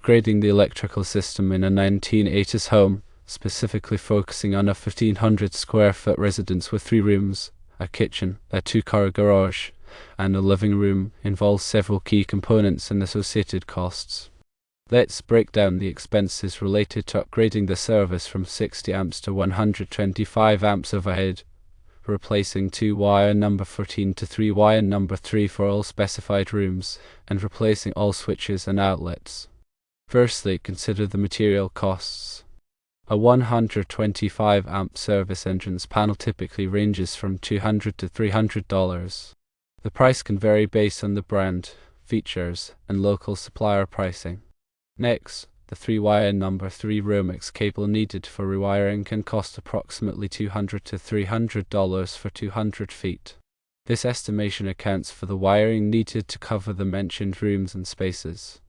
upgrading the electrical system in a 1980s home, specifically focusing on a 1,500 square foot residence with 3 rooms, a kitchen, a 2-car garage, and a living room, involves several key components and associated costs. Let's break down the expenses related to upgrading the service from 60 amps to 125 amps overhead, replacing 2-wire number 14 to 3-wire number 3 for all specified rooms, and replacing all switches and outlets. Firstly, consider the material costs. A 125 amp service entrance panel typically ranges from $200 to $300. The price can vary based on the brand, features, and local supplier pricing. Next, the 3-wire number 3 Romex cable needed for rewiring can cost approximately $200 to $300 for 200 feet. This estimation accounts for the wiring needed to cover the mentioned rooms and spaces.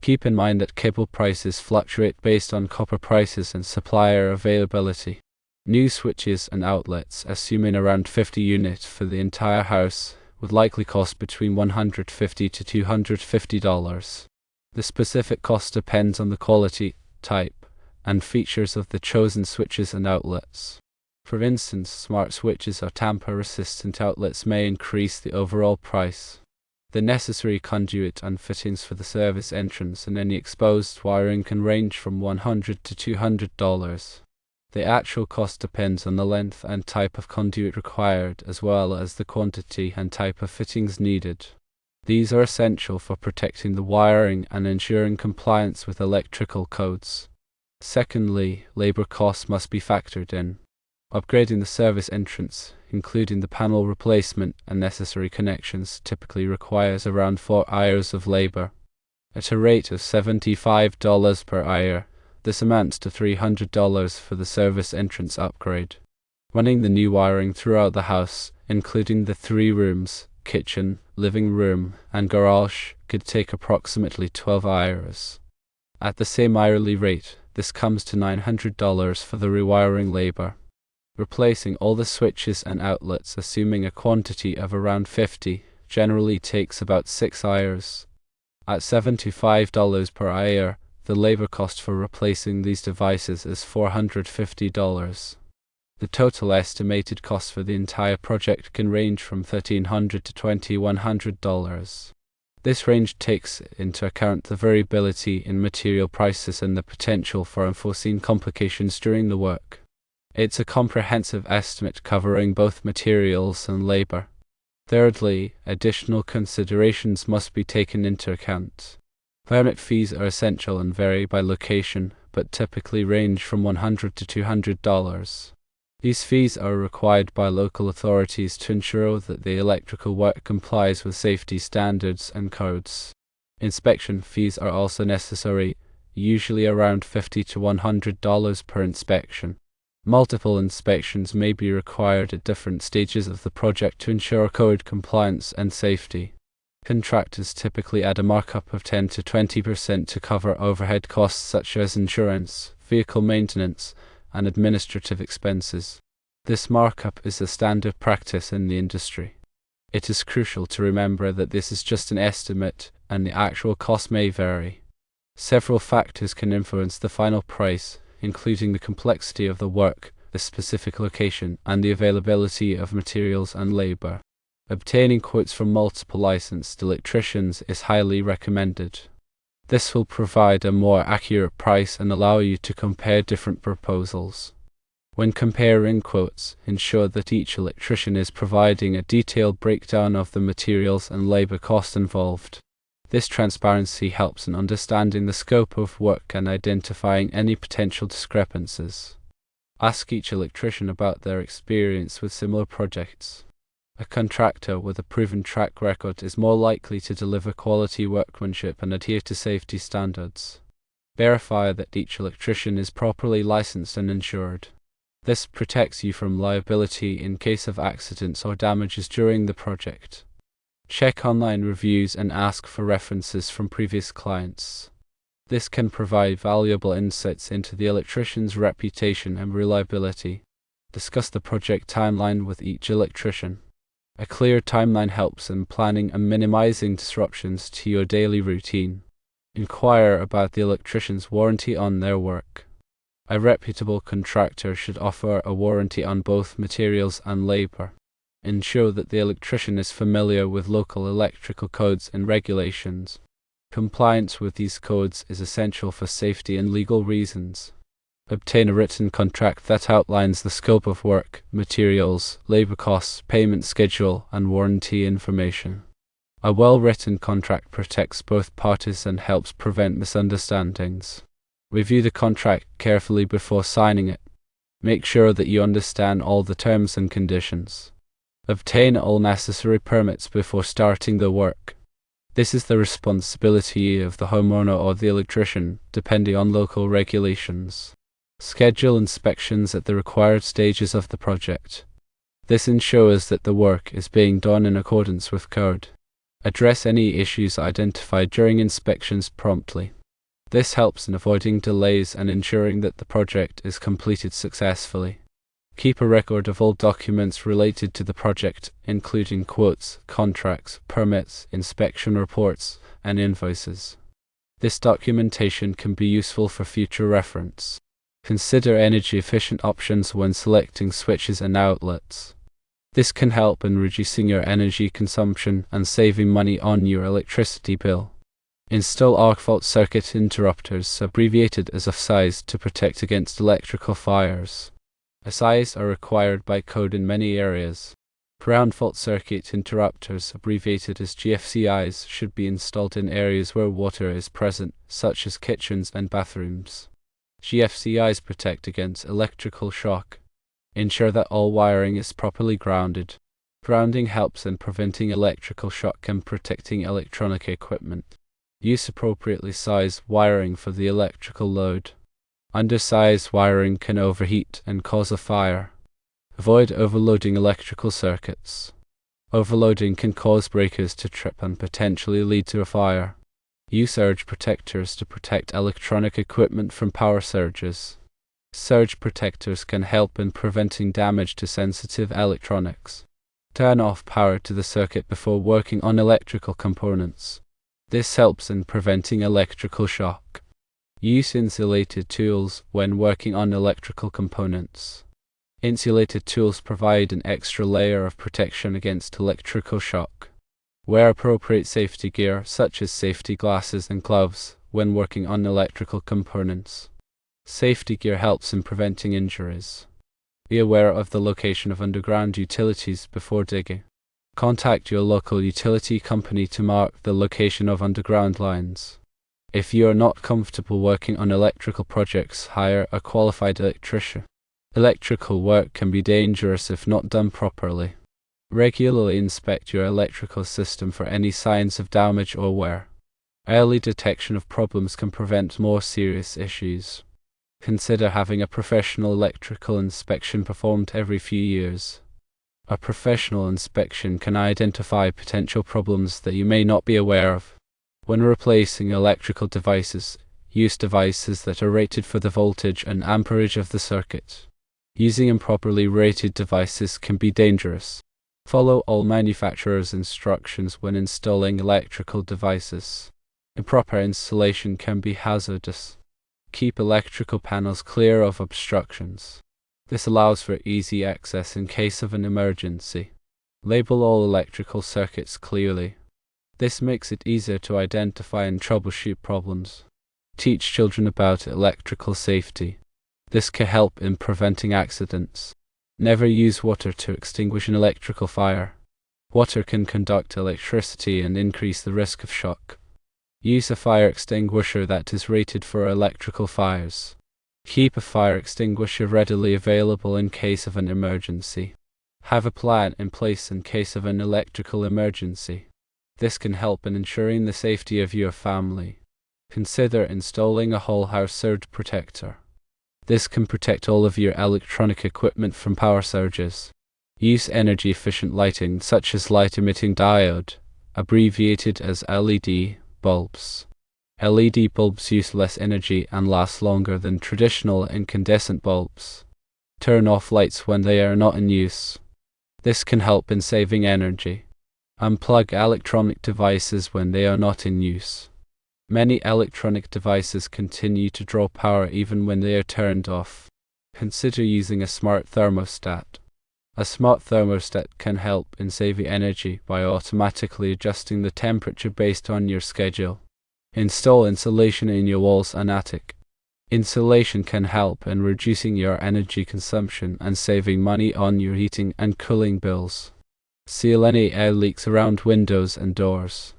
Keep in mind that cable prices fluctuate based on copper prices and supplier availability. New switches and outlets, assuming around 50 units for the entire house, would likely cost between $150 to $250. The specific cost depends on the quality, type, and features of the chosen switches and outlets. For instance, smart switches or tamper-resistant outlets may increase the overall price. The necessary conduit and fittings for the service entrance and any exposed wiring can range from $100 to $200. The actual cost depends on the length and type of conduit required, as well as the quantity and type of fittings needed. These are essential for protecting the wiring and ensuring compliance with electrical codes. Secondly, labor costs must be factored in. Upgrading the service entrance, including the panel replacement and necessary connections, typically requires around 4 hours of labor. At a rate of $75 per hour, this amounts to $300 for the service entrance upgrade. Running the new wiring throughout the house, including the 3 rooms, kitchen, living room, and garage, could take approximately 12 hours. At the same hourly rate, this comes to $900 for the rewiring labor. Replacing all the switches and outlets, assuming a quantity of around 50, generally takes about 6 hours. At $75 per hour, the labor cost for replacing these devices is $450. The total estimated cost for the entire project can range from $1,300 to $2,100. This range takes into account the variability in material prices and the potential for unforeseen complications during the work. It's a comprehensive estimate covering both materials and labor. Thirdly, additional considerations must be taken into account. Permit fees are essential and vary by location, but typically range from $100 to $200. These fees are required by local authorities to ensure that the electrical work complies with safety standards and codes. Inspection fees are also necessary, usually around $50 to $100 per inspection. Multiple inspections may be required at different stages of the project to ensure code compliance and safety. Contractors typically add a markup of 10 to 20% to cover overhead costs such as insurance, vehicle maintenance, and administrative expenses. This markup is a standard practice in the industry. It is crucial to remember that this is just an estimate, and the actual cost may vary. Several factors can influence the final price, including the complexity of the work, the specific location, and the availability of materials and labor. Obtaining quotes from multiple licensed electricians is highly recommended. This will provide a more accurate price and allow you to compare different proposals. When comparing quotes, ensure that each electrician is providing a detailed breakdown of the materials and labor costs involved. This transparency helps in understanding the scope of work and identifying any potential discrepancies. Ask each electrician about their experience with similar projects. A contractor with a proven track record is more likely to deliver quality workmanship and adhere to safety standards. Verify that each electrician is properly licensed and insured. This protects you from liability in case of accidents or damages during the project. Check online reviews and ask for references from previous clients. This can provide valuable insights into the electrician's reputation and reliability. Discuss the project timeline with each electrician. A clear timeline helps in planning and minimizing disruptions to your daily routine. Inquire about the electrician's warranty on their work. A reputable contractor should offer a warranty on both materials and labor. Ensure that the electrician is familiar with local electrical codes and regulations. Compliance with these codes is essential for safety and legal reasons. Obtain a written contract that outlines the scope of work, materials, labor costs, payment schedule, and warranty information. A well-written contract protects both parties and helps prevent misunderstandings. Review the contract carefully before signing it. Make sure that you understand all the terms and conditions. Obtain all necessary permits before starting the work. This is the responsibility of the homeowner or the electrician, depending on local regulations. Schedule inspections at the required stages of the project. This ensures that the work is being done in accordance with code. Address any issues identified during inspections promptly. This helps in avoiding delays and ensuring that the project is completed successfully. Keep a record of all documents related to the project, including quotes, contracts, permits, inspection reports, and invoices. This documentation can be useful for future reference. Consider energy-efficient options when selecting switches and outlets. This can help in reducing your energy consumption and saving money on your electricity bill. Install arc fault circuit interrupters, abbreviated as FSIs, to protect against electrical fires. FSIs are required by code in many areas. Ground fault circuit interrupters, abbreviated as GFCIs, should be installed in areas where water is present, such as kitchens and bathrooms. GFCIs protect against electrical shock. Ensure that all wiring is properly grounded. Grounding helps in preventing electrical shock and protecting electronic equipment. Use appropriately sized wiring for the electrical load. Undersized wiring can overheat and cause a fire. Avoid overloading electrical circuits. Overloading can cause breakers to trip and potentially lead to a fire. Use surge protectors to protect electronic equipment from power surges. Surge protectors can help in preventing damage to sensitive electronics. Turn off power to the circuit before working on electrical components. This helps in preventing electrical shock. Use insulated tools when working on electrical components. Insulated tools provide an extra layer of protection against electrical shock. Wear appropriate safety gear, such as safety glasses and gloves, when working on electrical components. Safety gear helps in preventing injuries. Be aware of the location of underground utilities before digging. Contact your local utility company to mark the location of underground lines. If you are not comfortable working on electrical projects, hire a qualified electrician. Electrical work can be dangerous if not done properly. Regularly inspect your electrical system for any signs of damage or wear. Early detection of problems can prevent more serious issues. Consider having a professional electrical inspection performed every few years. A professional inspection can identify potential problems that you may not be aware of. When replacing electrical devices, use devices that are rated for the voltage and amperage of the circuit. Using improperly rated devices can be dangerous. Follow all manufacturers' instructions when installing electrical devices. Improper installation can be hazardous. Keep electrical panels clear of obstructions. This allows for easy access in case of an emergency. Label all electrical circuits clearly. This makes it easier to identify and troubleshoot problems. Teach children about electrical safety. This can help in preventing accidents. Never use water to extinguish an electrical fire. Water can conduct electricity and increase the risk of shock. Use a fire extinguisher that is rated for electrical fires. Keep a fire extinguisher readily available in case of an emergency. Have a plan in place in case of an electrical emergency. This can help in ensuring the safety of your family. Consider installing a whole house surge protector. This can protect all of your electronic equipment from power surges. Use energy-efficient lighting such as light-emitting diode, abbreviated as LED, bulbs. LED bulbs use less energy and last longer than traditional incandescent bulbs. Turn off lights when they are not in use. This can help in saving energy. Unplug electronic devices when they are not in use. Many electronic devices continue to draw power even when they are turned off. Consider using a smart thermostat. A smart thermostat can help in saving energy by automatically adjusting the temperature based on your schedule. Install insulation in your walls and attic. Insulation can help in reducing your energy consumption and saving money on your heating and cooling bills. Seal any air leaks around windows and doors.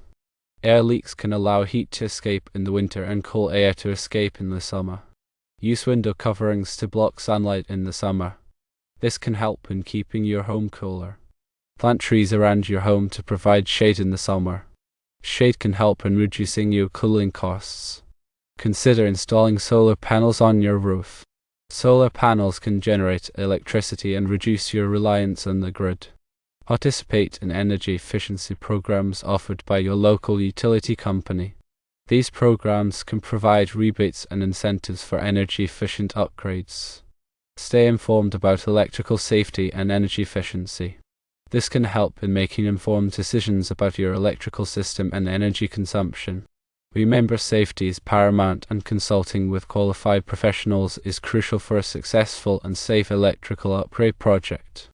Air leaks can allow heat to escape in the winter and cool air to escape in the summer. Use window coverings to block sunlight in the summer. This can help in keeping your home cooler. Plant trees around your home to provide shade in the summer. Shade can help in reducing your cooling costs. Consider installing solar panels on your roof. Solar panels can generate electricity and reduce your reliance on the grid. Participate in energy efficiency programs offered by your local utility company. These programs can provide rebates and incentives for energy-efficient upgrades. Stay informed about electrical safety and energy efficiency. This can help in making informed decisions about your electrical system and energy consumption. Remember, safety is paramount, and consulting with qualified professionals is crucial for a successful and safe electrical upgrade project.